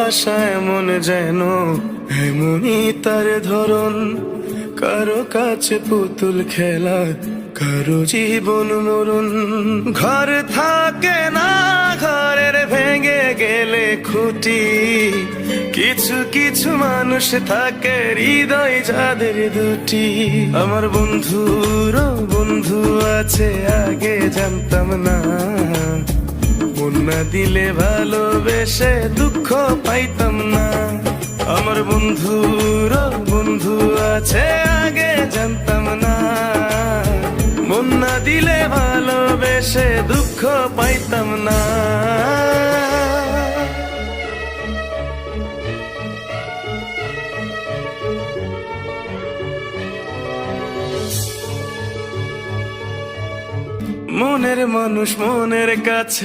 ভালোবাসা এমন যেন এমনই তার ধরন, কারো কাছে পুতুল খেলা, কারো জীবন মরণ। ঘর থাকে না, ঘরের ভেঙে গেলে খুঁটি, কিছু কিছু মানুষ থাকে হৃদয় যাদের দুটি। আমার বন্ধুরও বন্ধু আছে, আগে জানতাম না, মন না দিলে ভালোবেসে দুঃখ পাইতাম না। আমার বন্ধুরও বন্ধু আছে, আগে জানতাম না, মন না দিলে ভালোবেসে দুঃখ পাইতাম না। মনের মানুষ মনের কাছে